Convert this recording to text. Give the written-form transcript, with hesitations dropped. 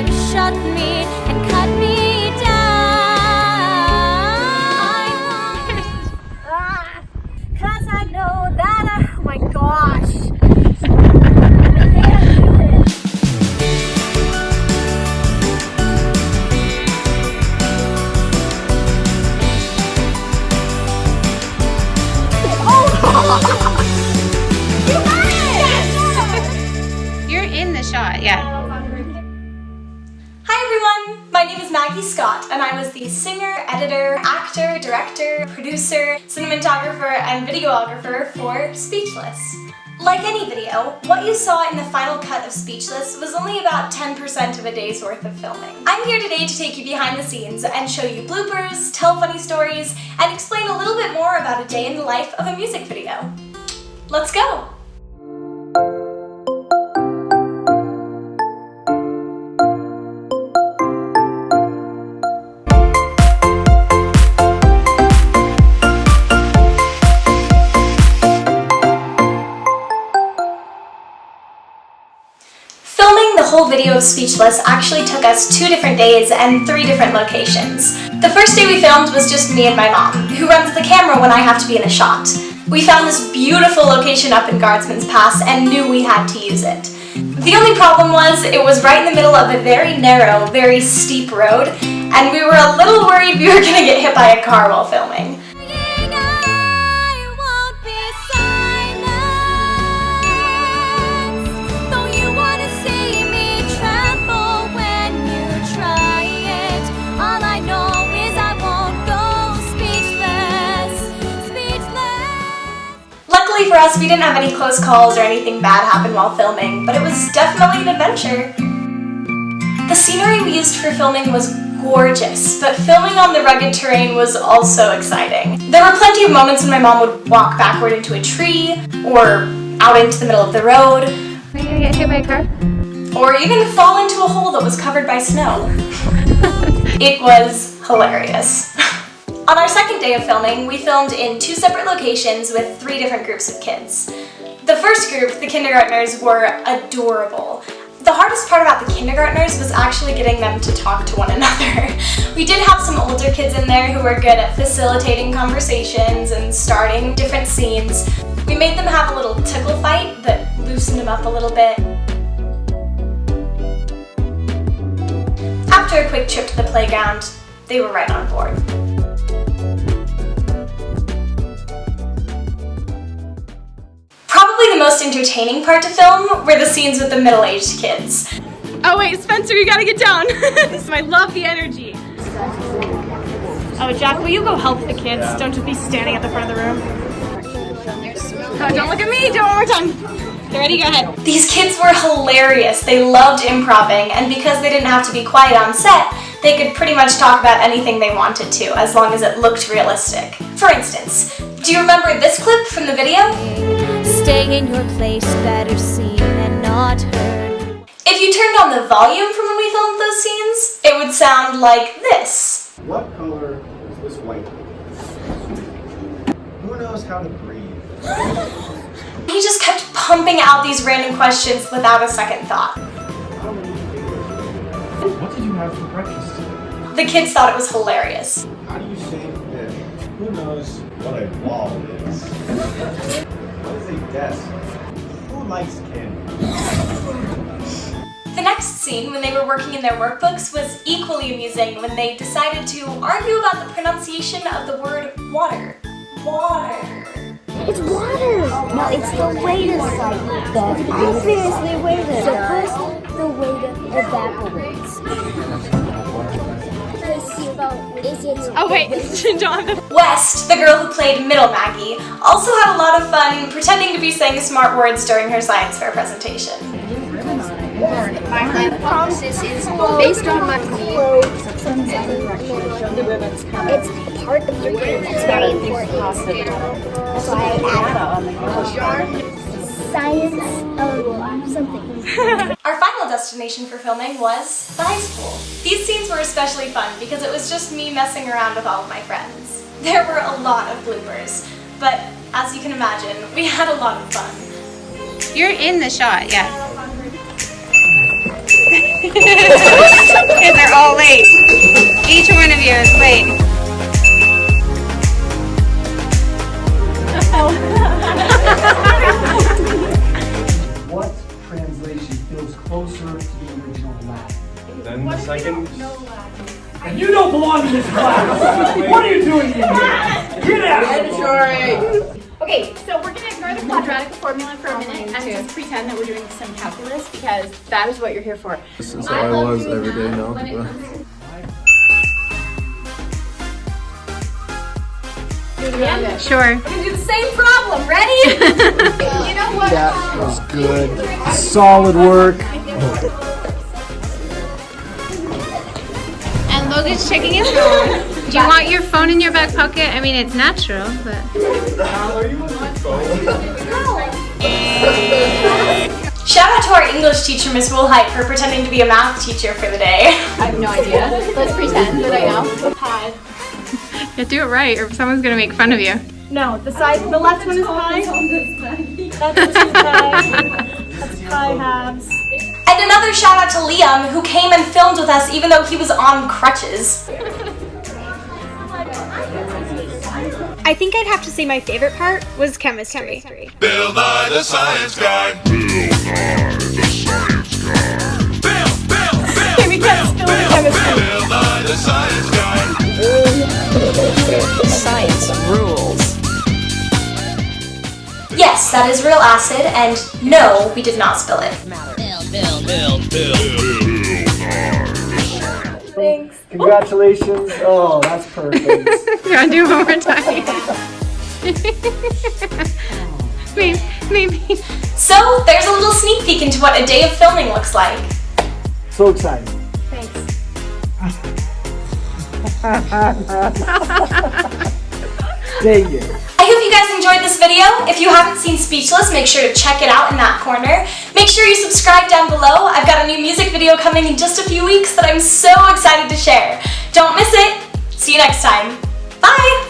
dark, shut me and cut me down. 'Cause I know that oh my gosh. You're in the shot, yeah. Hi everyone, my name is Maggie Scott and I was the singer, editor, actor, director, producer, cinematographer, and videographer for Speechless. Like any video, what you saw in the final cut of Speechless was only about 10% of a day's worth of filming. I'm here today to take you behind the scenes and show you bloopers, tell funny stories, and explain a little bit more about a day in the life of a music video. Let's go! The whole video of Speechless actually took us 2 different days and 3 different locations. The first day we filmed was just me and my mom, who runs the camera when I have to be in a shot. We found this beautiful location up in Guardsman's Pass and knew we had to use it. The only problem was it was right in the middle of a very narrow, very steep road, and we were a little worried we were going to get hit by a car while filming. For us, we didn't have any close calls or anything bad happen while filming, but it was definitely an adventure. The scenery we used for filming was gorgeous, but filming on the rugged terrain was also exciting. There were plenty of moments when my mom would walk backward into a tree, or out into the middle of the road. Are you gonna get hit by a car? Or even fall into a hole that was covered by snow. It was hilarious. On our second day of filming, we filmed in 2 separate locations with 3 different groups of kids. The first group, the kindergartners, were adorable. The hardest part about the kindergartners was actually getting them to talk to one another. We did have some older kids in there who were good at facilitating conversations and starting different scenes. We made them have a little tickle fight that loosened them up a little bit. After a quick trip to the playground, they were right on board. Probably the most entertaining part to film were the scenes with the middle-aged kids. Oh wait, Spencer, you gotta get down. I love the energy. Oh, Jack, will you go help the kids? Don't just be standing at the front of the room. Oh, don't look at me, do it one more time. You ready? Go ahead. These kids were hilarious. They loved improvising, and because they didn't have to be quiet on set, they could pretty much talk about anything they wanted to, as long as it looked realistic. For instance, do you remember this clip from the video? Stay in your place, better seen and not heard. If you turned on the volume from when we filmed those scenes, it would sound like this. What color is this white? Who knows how to breathe? He just kept pumping out these random questions without a second thought. What did you have for breakfast today? The kids thought it was hilarious. How do you say fish? Who knows what a wall is? What is a desk? Who likes candy? The next scene, when they were working in their workbooks, was equally amusing when they decided to argue about the pronunciation of the word water. Water. It's water! No, it's the waiter side. Obviously waiter. So first, the waiter evaporates. Oh wait, don't have to. West, the girl who played Middle Maggie, also had a lot of fun pretending to be saying smart words during her science fair presentation. My hypothesis is based on my It's part of the brain that's very important. That's why I added science of something. Our final destination for filming was the high school. These scenes were especially fun because it was just me messing around with all of my friends. There were a lot of bloopers, but as you can imagine, we had a lot of fun. You're in the shot, yeah. all late. Each one of you is late. What translation feels closer to the original Latin? Then the second. And you don't belong in this class! What are you doing here? Get out! Okay, so we're going to ignore the quadratic formula for a minute and just pretend that we're doing some calculus because that is what you're here for. This is how I was every day now. Sure. We're gonna do the same problem. Ready? You know what? That was good. Solid work. And Logan's checking his phone. Do you want your phone in your back pocket? I mean, it's natural, but... Shout out to our English teacher, Miss Woolheit, for pretending to be a math teacher for the day. I have no idea. Let's pretend that I know. Pi. Yeah, do it right, or someone's gonna make fun of you. No, the left one is pi. That's 2 pi. That's pi halves. And another shout out to Liam, who came and filmed with us even though he was on crutches. I think I'd have to say my favorite part was chemistry. Bill Nye the Science Guy. Okay, we can't spill the chemistry. Bill Nye the Science Guy. Science rules. Yes, that is real acid, and no, we did not spill it. Thanks. Congratulations. Oh, that's perfect. You wanna do it one more time? Maybe. So, there's a little sneak peek into what a day of filming looks like. So exciting. Thanks. Dang it. I hope you guys enjoyed this video. If you haven't seen Speechless, make sure to check it out in that corner. Make sure you subscribe down below. I've got a new music video coming in just a few weeks that I'm so excited to share. Don't miss it. See you next time. Bye!